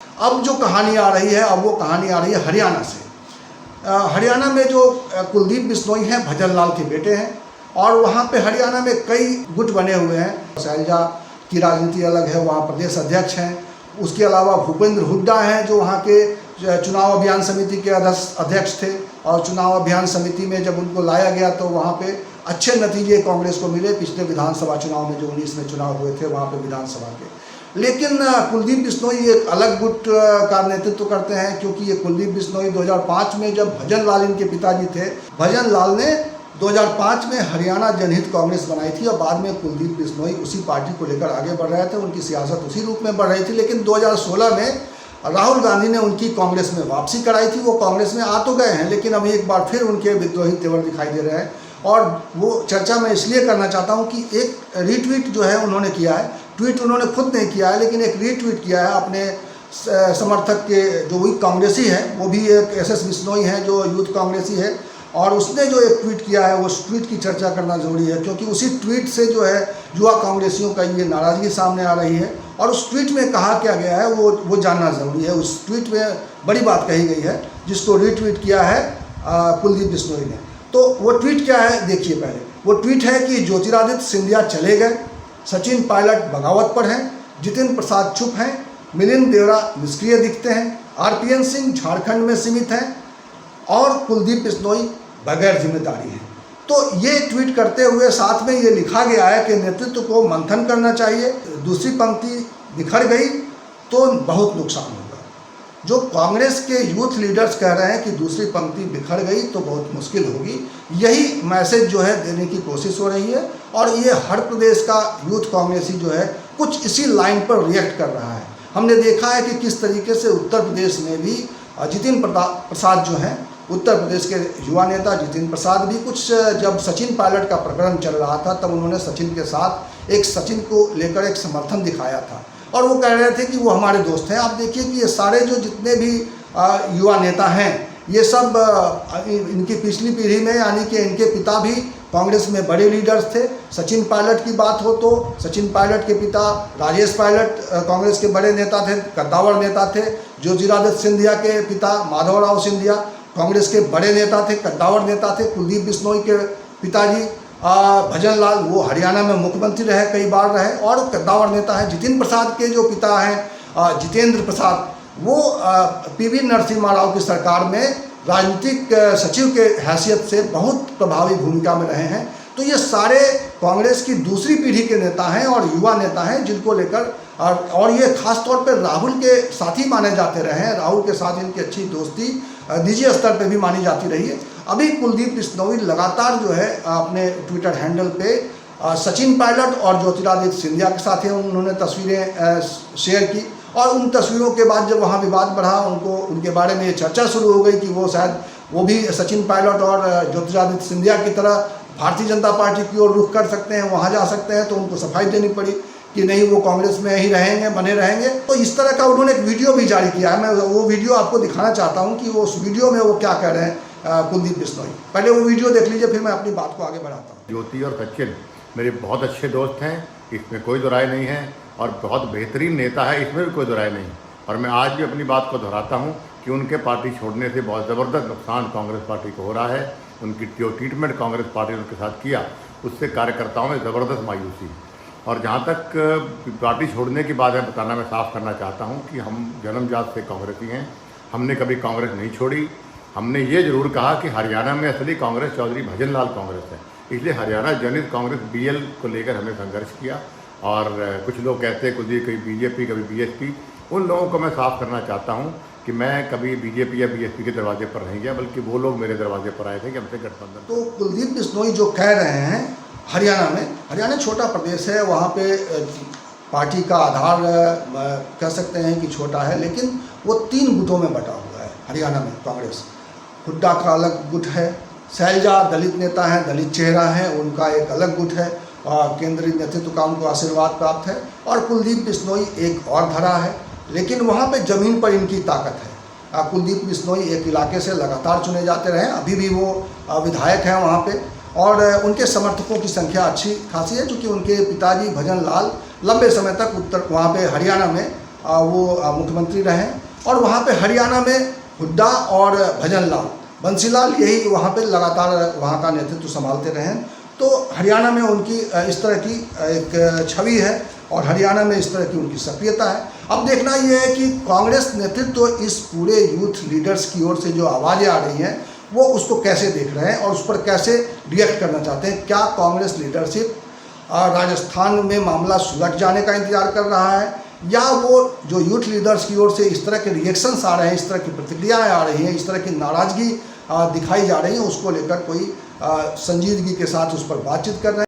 अब जो कहानी आ रही है, अब वो कहानी आ रही है हरियाणा से। हरियाणा में जो कुलदीप बिश्नोई हैं भजन लाल के बेटे हैं, और वहाँ पे हरियाणा में कई गुट बने हुए हैं। शैलजा की राजनीति अलग है, वहाँ प्रदेश अध्यक्ष हैं। उसके अलावा भूपेंद्र हुड्डा हैं जो वहाँ के चुनाव अभियान समिति के अध्यक्ष थे, और चुनाव अभियान समिति में जब उनको लाया गया तो वहाँ पे अच्छे नतीजे कांग्रेस को मिले पिछले विधानसभा चुनाव में, जो 19 में चुनाव हुए थे वहाँ पे विधानसभा के। लेकिन कुलदीप बिश्नोई एक अलग गुट का नेतृत्व करते हैं, क्योंकि ये कुलदीप बिश्नोई 2005 में जब भजन लाल इनके पिताजी थे, भजन लाल ने 2005 में हरियाणा जनहित कांग्रेस बनाई थी, और बाद में कुलदीप बिश्नोई उसी पार्टी को लेकर आगे बढ़ रहे थे। उनकी सियासत उसी रूप में बढ़ रही थी। लेकिन 2016 में राहुल गांधी ने उनकी कांग्रेस में वापसी कराई थी। वो कांग्रेस में आ तो गए हैं, लेकिन अब एक बार फिर उनके विद्रोही तेवर दिखाई दे रहे हैं। और वो चर्चा मैं इसलिए करना चाहता हूँ कि एक रीट्वीट जो है उन्होंने किया है, ट्वीट उन्होंने खुद नहीं किया है, लेकिन एक रीट्वीट किया है अपने समर्थक के, जो भी कांग्रेसी है, वो भी एक एसएस बिश्नोई है जो यूथ कांग्रेसी है, और उसने जो एक ट्वीट किया है उस ट्वीट की चर्चा करना ज़रूरी है, क्योंकि उसी ट्वीट से जो है युवा कांग्रेसियों का ये नाराज़गी सामने आ रही है। और उस ट्वीट में कहा क्या गया है वो जानना ज़रूरी है। उस ट्वीट में बड़ी बात कही गई है, जिसको रीट्वीट किया है कुलदीप बिश्नोई ने। तो वो ट्वीट क्या है देखिए पहले। वो ट्वीट है कि ज्योतिरादित्य सिंधिया चले गए, सचिन पायलट बगावत पर हैं, जितिन प्रसाद चुप हैं, मिलिंद देवरा निष्क्रिय दिखते हैं, आरपीएन सिंह झारखंड में सीमित हैं, और कुलदीप बिश्नोई बगैर जिम्मेदारी हैं। तो ये ट्वीट करते हुए साथ में ये लिखा गया है कि नेतृत्व को मंथन करना चाहिए। दूसरी पंक्ति बिखर गई तो बहुत नुकसान होगा। जो कांग्रेस के यूथ लीडर्स कह रहे हैं कि दूसरी पंक्ति बिखर गई तो बहुत मुश्किल होगी, यही मैसेज जो है देने की कोशिश हो रही है। और ये हर प्रदेश का यूथ कांग्रेसी जो है कुछ इसी लाइन पर रिएक्ट कर रहा है। हमने देखा है कि किस तरीके से उत्तर प्रदेश में भी जितिन प्रसाद जो हैं, उत्तर प्रदेश के युवा नेता जितिन प्रसाद भी कुछ, जब सचिन पायलट का प्रकरण चल रहा था तब उन्होंने सचिन के साथ सचिन को लेकर एक समर्थन दिखाया था, और वो कह रहे थे कि वो हमारे दोस्त हैं। आप देखिए कि ये सारे जो जितने भी युवा नेता हैं, ये सब इनकी पिछली पीढ़ी में, यानी कि इनके पिता भी कांग्रेस में बड़े लीडर्स थे। सचिन पायलट की बात हो तो सचिन पायलट के पिता राजेश पायलट कांग्रेस के बड़े नेता थे, कद्दावर नेता थे। ज्योतिरादित्य सिंधिया के पिता माधवराव सिंधिया कांग्रेस के बड़े नेता थे, कद्दावर नेता थे। कुलदीप बिश्नोई के पिताजी भजन लाल, वो हरियाणा में मुख्यमंत्री रहे, कई बार रहे, और कद्दावर नेता है। जितिन प्रसाद के जो पिता हैं जितेंद्र प्रसाद, वो पीवी नरसिम्हा राव की सरकार में राजनीतिक सचिव के हैसियत से बहुत प्रभावी भूमिका में रहे हैं। तो ये सारे कांग्रेस की दूसरी पीढ़ी के नेता हैं और युवा नेता हैं, जिनको लेकर और ये खास तौर पर राहुल के साथी माने जाते रहे हैं। राहुल के साथ इनकी अच्छी दोस्ती निजी स्तर पे भी मानी जाती रही है। अभी कुलदीप बिश्नोई लगातार जो है अपने ट्विटर हैंडल पे सचिन पायलट और ज्योतिरादित्य सिंधिया के साथ उन्होंने तस्वीरें शेयर की, और उन तस्वीरों के बाद जब वहाँ विवाद बढ़ा, उनके बारे में ये चर्चा शुरू हो गई कि वो शायद वो भी सचिन पायलट और ज्योतिरादित्य सिंधिया की तरह भारतीय जनता पार्टी की ओर रुख कर सकते हैं, वहाँ जा सकते हैं। तो उनको सफाई देनी पड़ी कि नहीं, वो कांग्रेस में ही रहेंगे, बने रहेंगे। तो इस तरह का उन्होंने एक वीडियो भी जारी किया है। मैं वो वीडियो आपको दिखाना चाहता हूँ कि वो उस वीडियो में वो क्या कह रहे हैं कुलदीप बिश्नोई। पहले वो वीडियो देख लीजिए, फिर मैं अपनी बात को आगे बढ़ाता हूँ। ज्योति और सचिन मेरे बहुत अच्छे दोस्त हैं, इसमें कोई दो राय नहीं है, और बहुत बेहतरीन नेता है, इसमें भी कोई दो राय नहीं। और मैं आज भी अपनी बात को दोहराता हूँ कि उनके पार्टी छोड़ने से बहुत ज़बरदस्त नुकसान कांग्रेस पार्टी को हो रहा है। उनकी जो ट्रीटमेंट कांग्रेस पार्टी ने उनके साथ किया, उससे कार्यकर्ताओं में ज़बरदस्त मायूसी। और जहाँ तक पार्टी छोड़ने की बात है, बताना मैं साफ करना चाहता हूँ कि हम जन्मजात से कांग्रेसी हैं। हमने कभी कांग्रेस नहीं छोड़ी। हमने ये ज़रूर कहा कि हरियाणा में असली कांग्रेस चौधरी भजन लाल कांग्रेस है, इसलिए हरियाणा जनहित कांग्रेस बीएल को लेकर हमने संघर्ष किया। और कुछ लोग कहते हैं कभी बीजेपी कभी बीएसपी, उन लोगों को मैं साफ करना चाहता हूँ कि मैं कभी बीजेपी या बीएसपी के दरवाजे पर नहीं गया, बल्कि वो लोग मेरे दरवाजे पर आए थे कि हमसे गठबंधन। तो कुलदीप बिश्नोई जो कह रहे हैं, हरियाणा छोटा प्रदेश है, वहाँ पे पार्टी का आधार कह सकते हैं कि छोटा है, लेकिन वो 3 गुटों में बटा हुआ है हरियाणा में कांग्रेस। हुड्डा का अलग गुट है, शैलजा दलित नेता हैं, दलित चेहरा है, उनका एक अलग गुट है, केंद्रीय नेतृत्व का उनको आशीर्वाद प्राप्त है, और कुलदीप बिश्नोई एक और धरा है। लेकिन वहाँ पे ज़मीन पर इनकी ताकत है। कुलदीप बिश्नोई एक इलाके से लगातार चुने जाते रहे, अभी भी वो विधायक हैं वहाँ पे, और उनके समर्थकों की संख्या अच्छी खासी है, क्योंकि उनके पिताजी भजन लाल लंबे समय तक वहाँ पे हरियाणा में वो मुख्यमंत्री रहे और वहाँ पे हरियाणा में हुड्डा और भजन लाल बंसीलाल यही वहाँ पे लगातार वहाँ का नेतृत्व संभालते रहे। तो हरियाणा में उनकी इस तरह की एक छवि है और हरियाणा में इस तरह की उनकी सक्रियता है। अब देखना ये है कि कांग्रेस नेतृत्व इस पूरे यूथ लीडर्स की ओर से जो आवाज़ें आ रही हैं वो उसको कैसे देख रहे हैं और उस पर कैसे रिएक्ट करना चाहते हैं। क्या कांग्रेस लीडरशिप राजस्थान में मामला सुलझ जाने का इंतजार कर रहा है या वो जो यूथ लीडर्स की ओर से इस तरह के रिएक्शंस आ रहे हैं, इस तरह की प्रतिक्रियाएं आ रही हैं, इस तरह की नाराज़गी दिखाई जा रही है, उसको लेकर कोई संजीदगी के साथ उस पर बातचीत कर रहे हैं।